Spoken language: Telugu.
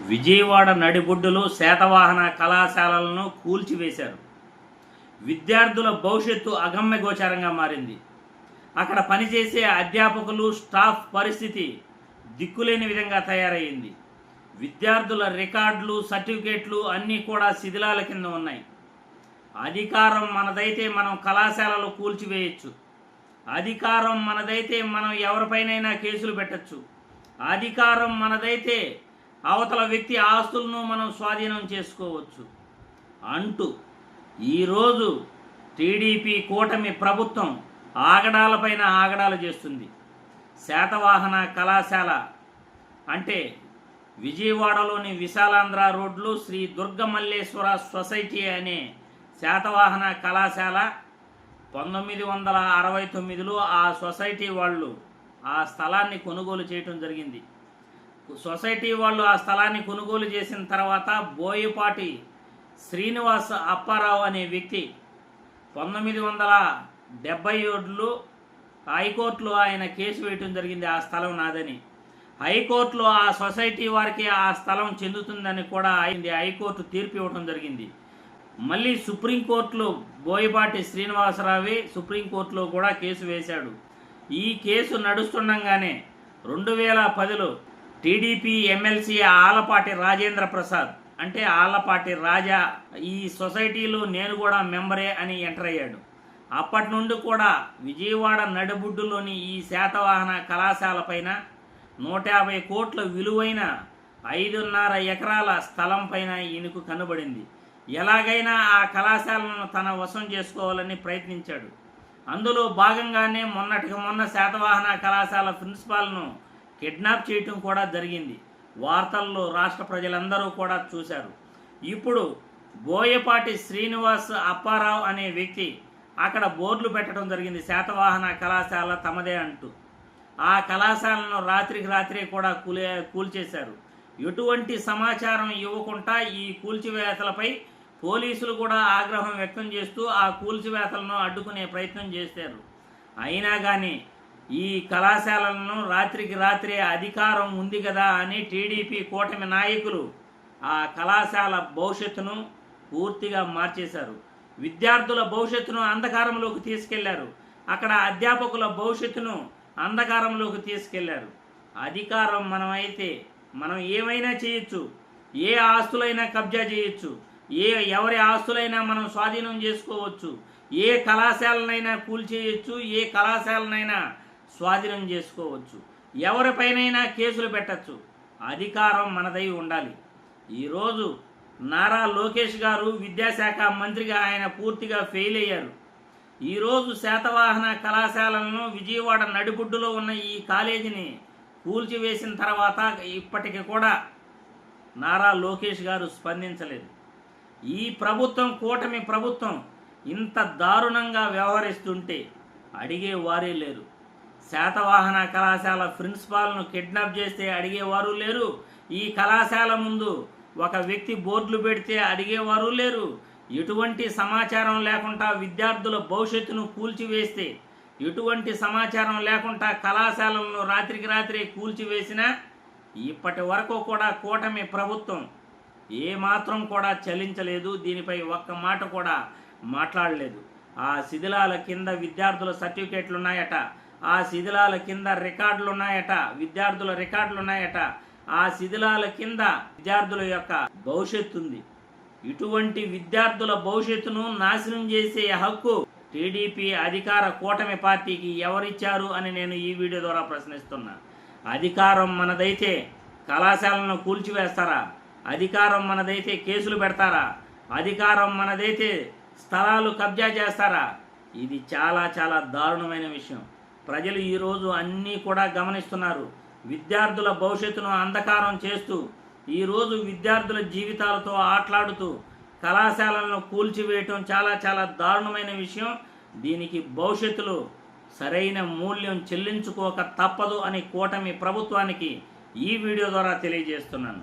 విజయవాడ నడిబొడ్డులో శాతవాహన కళాశాలలను కూల్చివేశారు. విద్యార్థుల భవిష్యత్తు అగమ్యగోచరంగా మారింది. అక్కడ పనిచేసే అధ్యాపకులు, స్టాఫ్ పరిస్థితి దిక్కులేని విధంగా తయారయ్యింది. విద్యార్థుల రికార్డులు, సర్టిఫికేట్లు అన్నీ కూడా శిథిలాల కింద ఉన్నాయి. అధికారం మనదైతే మనం కళాశాలలు కూల్చివేయచ్చు. అధికారం మనదైతే మనం ఎవరిపైనైనా కేసులు పెట్టచ్చు. అధికారం మనదైతే అవతల వ్యక్తి ఆస్తులను మనం స్వాధీనం చేసుకోవచ్చు అంటూ ఈరోజు టీడీపీ కూటమి ప్రభుత్వం ఆగడాలపైన ఆగడాలు చేస్తుంది. శాతవాహన కళాశాల అంటే విజయవాడలోని విశాలాంధ్ర రోడ్లో శ్రీ దుర్గమల్లేశ్వర సొసైటీ అనే శాతవాహన కళాశాల 1969లో ఆ సొసైటీ వాళ్ళు ఆ స్థలాన్ని కొనుగోలు చేయటం జరిగింది. సొసైటీ వాళ్ళు ఆ స్థలాన్ని కొనుగోలు చేసిన తర్వాత బోయపాటి శ్రీనివాస్ అప్పారావు అనే వ్యక్తి 1977లో హైకోర్టులో ఆయన కేసు వేయటం జరిగింది. ఆ స్థలం నాదని. హైకోర్టులో ఆ సొసైటీ వారికి ఆ స్థలం చెందుతుందని కూడా హైకోర్టు తీర్పు ఇవ్వడం జరిగింది. మళ్ళీ సుప్రీంకోర్టులో బోయపాటి శ్రీనివాసరావే సుప్రీంకోర్టులో కూడా కేసు వేశాడు. ఈ కేసు నడుస్తుండగానే 2010లో టీడీపీ ఎమ్మెల్సీ ఆలపాటి రాజేంద్ర ప్రసాద్ అంటే ఆలపాటి రాజా ఈ సొసైటీలో నేను కూడా మెంబరే అని ఎంటర్ అయ్యాడు. అప్పటి నుండి కూడా విజయవాడ నడిబొడ్డులోని ఈ శాతవాహన కళాశాల పైన 150 కోట్ల విలువైన 5.5 ఎకరాల స్థలం పైన ఈయనకు కనబడింది. ఎలాగైనా ఆ కళాశాలను తన వశం చేసుకోవాలని ప్రయత్నించాడు. అందులో భాగంగానే మొన్నటికి మొన్న శాతవాహన కళాశాల ప్రిన్సిపాల్ను కిడ్నాప్ చేయటం కూడా జరిగింది. వార్తల్లో రాష్ట్ర ప్రజలందరూ కూడా చూశారు. ఇప్పుడు బోయపాటి శ్రీనివాస్ అప్పారావు అనే వ్యక్తి అక్కడ బోర్డులు పెట్టడం జరిగింది, శాతవాహన కళాశాల తమదే అంటూ. ఆ కళాశాలను రాత్రికి రాత్రే కూడా కూల్చేశారు. ఎటువంటి సమాచారం ఇవ్వకుండా ఈ కూల్చివేతలపై పోలీసులు కూడా ఆగ్రహం వ్యక్తం చేస్తూ ఆ కూల్చివేతలను అడ్డుకునే ప్రయత్నం చేశారు. అయినా కానీ ఈ కళాశాలలను రాత్రికి రాత్రే అధికారం ఉంది కదా అని టీడీపీ కూటమి నాయకులు ఆ కళాశాల భవిష్యత్తును పూర్తిగా మార్చేశారు. విద్యార్థుల భవిష్యత్తును అంధకారంలోకి తీసుకెళ్లారు. అక్కడ అధ్యాపకుల భవిష్యత్తును అంధకారంలోకి తీసుకెళ్లారు. అధికారం మనమైతే మనం ఏమైనా చేయొచ్చు. ఏ ఆస్తులైనా కబ్జా చేయొచ్చు. ఎవరి ఆస్తులైనా మనం స్వాధీనం చేసుకోవచ్చు. ఏ కళాశాలనైనా కూల్చేయచ్చు. ఏ కళాశాలనైనా స్వాధీనం చేసుకోవచ్చు. ఎవరిపైనైనా కేసులు పెట్టచ్చు. అధికారం మనదై ఉండాలి. ఈరోజు నారా లోకేష్ గారు విద్యాశాఖ మంత్రిగా ఆయన పూర్తిగా ఫెయిల్ అయ్యారు. ఈరోజు శాతవాహన కళాశాలను విజయవాడ నడిబొడ్డులో ఉన్న ఈ కాలేజీని కూల్చివేసిన తర్వాత ఇప్పటికి కూడా నారా లోకేష్ గారు స్పందించలేదు. ఈ ప్రభుత్వం, కూటమి ప్రభుత్వం ఇంత దారుణంగా వ్యవహరిస్తుంటే అడిగే వారే లేరు. శాతవాహన కళాశాల ప్రిన్సిపాల్ను కిడ్నాప్ చేస్తే అడిగేవారు లేరు. ఈ కళాశాల ముందు ఒక వ్యక్తి బోర్డులు పెడితే అడిగేవారు లేరు. ఎటువంటి సమాచారం లేకుండా విద్యార్థుల భవిష్యత్తును కూల్చివేస్తే, ఎటువంటి సమాచారం లేకుండా కళాశాలలను రాత్రికి రాత్రే కూల్చివేసినా ఇప్పటి వరకు కూడా కూటమి ప్రభుత్వం ఏమాత్రం కూడా చలించలేదు. దీనిపై ఒక్క మాట కూడా మాట్లాడలేదు. ఆ శిథిలాల కింద విద్యార్థుల సర్టిఫికేట్లు ఉన్నాయట. ఆ శిథిలాల కింద రికార్డులు ఉన్నాయట. విద్యార్థుల రికార్డులు ఉన్నాయట. ఆ శిథిలాల కింద విద్యార్థుల యొక్క భవిష్యత్తు ఉంది. ఇటువంటి విద్యార్థుల భవిష్యత్తును నాశనం చేసే హక్కు టీడీపీ అధికార కూటమి పార్టీకి ఎవరిచ్చారు అని నేను ఈ వీడియో ద్వారా ప్రశ్నిస్తున్నా. అధికారం మనదైతే కళాశాలను కూల్చివేస్తారా? అధికారం మనదైతే కేసులు పెడతారా? అధికారం మనదైతే స్థలాలు కబ్జా చేస్తారా? ఇది చాలా చాలా దారుణమైన విషయం. ప్రజలు ఈరోజు అన్నీ కూడా గమనిస్తున్నారు. విద్యార్థుల భవిష్యత్తును అంధకారం చేస్తూ, ఈరోజు విద్యార్థుల జీవితాలతో ఆటలాడుతూ కళాశాలలను కూల్చివేయటం చాలా చాలా దారుణమైన విషయం. దీనికి భవిష్యత్తులో సరైన మూల్యం చెల్లించుకోక తప్పదు అని కూటమి ప్రభుత్వానికి ఈ వీడియో ద్వారా తెలియజేస్తున్నాను.